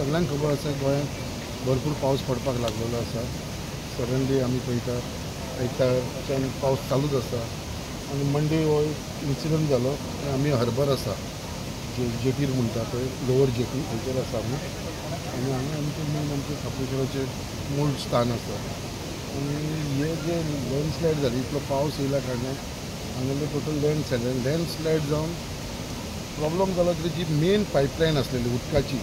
सगळ्यांक खबर आसा गोंयांत भरपूर पावस पडपाक लागलेलो आसा. सडनली आमी पळयता आयतारच्यान पावस चालूच आसा आनी मंडे हो इन्सिडंट जालो. आमी हरबर आसा जेटीर म्हणटा पळय लोवर जेटी थंयसर आसा आमी आनी हांगा आमचें मेन आमचें सापेश्वराचें मूळ स्थान आसा. आनी हे जे लँडस्लायड जाली इतलो पावस येयल्या कारणान हांगासर टोटल लँडस्लायड जावन प्रॉब्लम जालो की जी मेन पायपलायन आसलेली उदकाची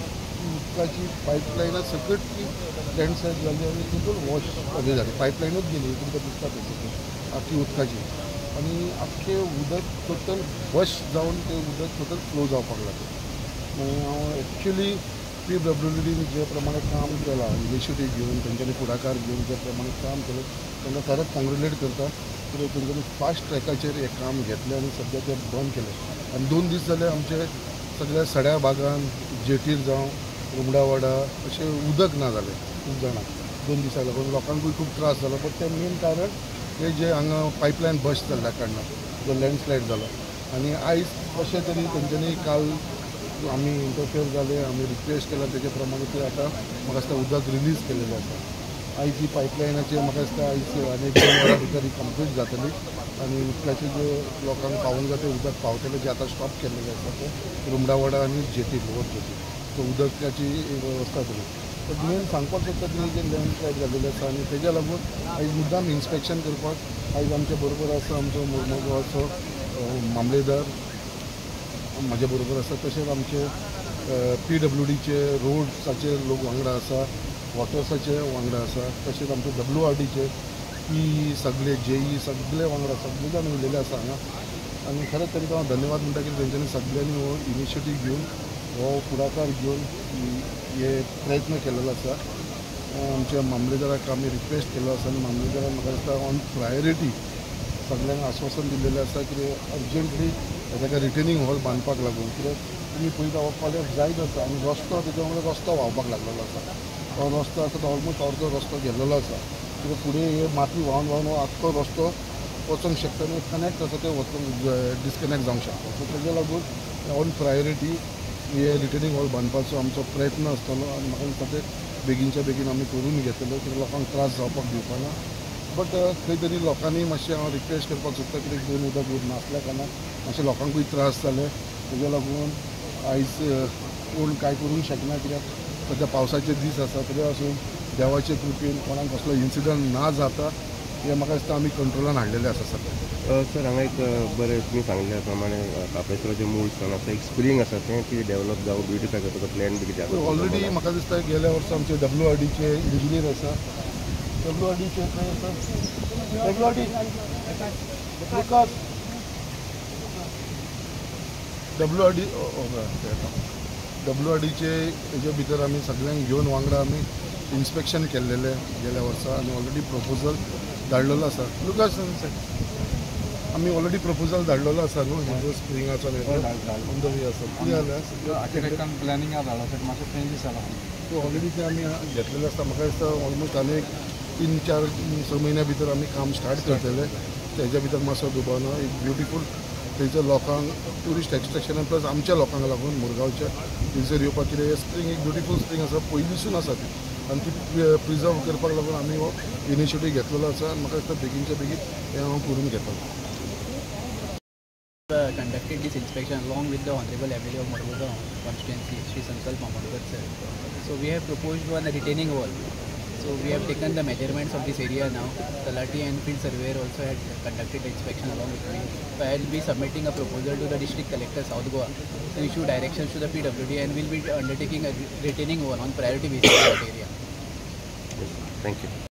पायपलायना सकट ती लँडस्लायड जाली आनी टोटल वॉश अशें जाली. पायपलायनूच गेली तुमकां दिसता थंयसर आख्खी उदकाची आनी आख्खें उदक टोटल वॉश जावन तें उदक टोटल फ्लो जावपाक लागलें. मागीर हांव एक्चुली PWDन जे प्रमाणे काम केलां इनिशिएटीव घेवन तेंच्यांनी फुडाकार घेवन जे प्रमाणे काम केलें तांकां खरेंच कॉंग्रेच्युलेट करता. कित्याक तेंच्यांनी फास्ट ट्रॅकाचेर हें काम घेतलें आनी सद्या तें बंद केलें. आनी 2 दीस जाले आमचे सगळ्या सड्या भागान जेटीर जावं रुमडावाडा अशें उदक ना जालें खूब जाणांक 2 दिसाक लागून लोकांकूय खूब त्रास जालो. बट तें मेन कारण हे जे हांगा पायपलायन बस्ट जाल्ल्या कारणान जो लँडस्लायड जालो आनी आयज कशें तरी तेंच्यांनी काल आमी इंटरफियर जाले आमी रिक्वेस्ट केला तेजे प्रमाणे ते आतां म्हाका दिसता उदक रिलीज केलेलें आसा. आयज ही पायपलायनाचेर म्हाका दिसता आयज आनी 2 वरां भितर ही कंप्लीट जातली आनी उदकाचें जे लोकांक पावूंक जाय तें उदक पावतलें जे आतां स्टॉप केल्लेलें आसा तें रुमडावाडा आनी जेटी लोवर जेटी सो उदकाची वेवस्था जाली. बट मेन सांगपाक सोदता की जे लँडस्लायड जाल्लेलें आसा आनी तेज्या लागून आयज मुद्दाम इन्स्पेक्शन करपाक आयज आमचे बरोबर आसा आमचो मोर्मुगांवचो मामलेदार म्हाजे बरोबर आसा. तशेंच आमचे PWDचे रोड्साचे लोक वांगडा आसा, वॉटर्साचे वांगडा आसा, तशेंच आमचे WRDचे सगळे JE सगळे वांगडा सगळे जाण उरलेले आसा हांगा. आनी खरेंच तांकां हांव धन्यवाद म्हणटा की तेंच्यांनी सगळ्यांनी हो इनिशिएटीव घेवन हो फुडाकार घेवन हे प्रयत्न केलेलो आसा. आमच्या मामलेदाराक आमी रिक्वेस्ट केलो आसा आनी मामलेदारान म्हाका दिसता ऑन प्रायोरिटी सगळ्यांक आश्वासन दिल्लेलें आसा कितें अर्जंटली ताका रिटेनिंग हॉल बांदपाक लागून. कित्याक तुमी पळयता हो कॉलेज जायत आसा आनी रस्तो तेच्या वांगडा रस्तो व्हांवपाक लागलेलो आसा. तो रस्तो आसा तो ऑलमोस्ट अर्दो रस्तो गेल्लेलो आसा. कित्याक फुडें हे माती व्हांवन व्हांवन हो आख्खो रस्तो वचूंक शकता आनी कनेक्ट आसा ते वचूंक डिस्कनेक्ट जावंक शकता. सो तेज्या लागून ऑन प्रायोरिटी हे रिटेनिंग हॉल बांदपाचो आमचो प्रयत्न आसतलो आनी म्हाका दिसता ते बेगीनच्या बेगीन आमी करून घेतले कित्याक लोकांक त्रास जावपाक दिवपाना. बट खंय तरी लोकांनी मातशें हांव रिक्वेस्ट करपाक सोदता कित्याक दोन उदक नासल्या कारणान मातशें लोकांकूय त्रास जाले. तेज्या लागून आयज कोण कांय करूंक शकना कित्याक सद्या पावसाचे दीस आसा. तरी आसून देवाचे कृपेन कोणाक कसलो इन्सिडंट ना जाता हें म्हाका दिसता आमी कंट्रोलान हाडलेलें आसा सद्या. सर हांगा एक बरें तुमी सांगल्या प्रमाणे कापेश्वराचें मूळ स्थान आसा एक स्प्रींग आसा तें कितें डेवलप जावं ब्युटिफाय करपाचो प्लॅन बी कितें आसा. ऑलरेडी म्हाका दिसता गेल्या वर्सा आमचे WRDचे इंजिनियर आसा. WRDचे खंय आसा WRDचे हेजे भितर आमी सगळ्यांक घेवन वांगडा आमी इन्स्पेक्शन केल्लेलें गेल्या वर्सा आनी ऑलरेडी प्रपोजल धाडलेलो आसा. लुकास आमी ऑलरेडी प्रपोजल धाडलेलो आसा न्हू हेजो स्प्रिंगाचो ऑन द वे आसा. प्लॅनिंग धाडला मातशें चेंजीस जाला तो ऑलरेडी ते आमी घेतलेले आसता. म्हाका दिसता ऑलमोस्ट आनी 3-4 म्हयन्या भितर आमी काम स्टार्ट करतले. तेज्या भितर मातसो दुबानो एक ब्युटिफूल थंयसर लोकांक ट्युरिस्ट एक्सट्रॅक्शन प्लस आमच्या लोकांक लागून मुरगांवच्या थंयसर येवपाक कितें स्प्रींग एक ब्युटिफूल स्प्रींग आसा पयलींसून आसा ती आनी ती प्रिजर्व करपाक लागून आमी हो इनिशिएटीव घेतलेलो आसा आनी म्हाका दिसता बेगीनच्या बेगीन हें हांव करून घेता. Conducted this inspection along with the Honorable MLA of Mormugaon constituency, Shri Sankalp Mamadkar sir. So we have proposed one retaining wall. So we have taken the measurements of this area now. Talati and field surveyor also had conducted the inspection along with me. So I will be submitting a proposal to the district collector South Goa to issue directions to the PWD and will be undertaking a retaining wall on priority basis in that area. Thank you.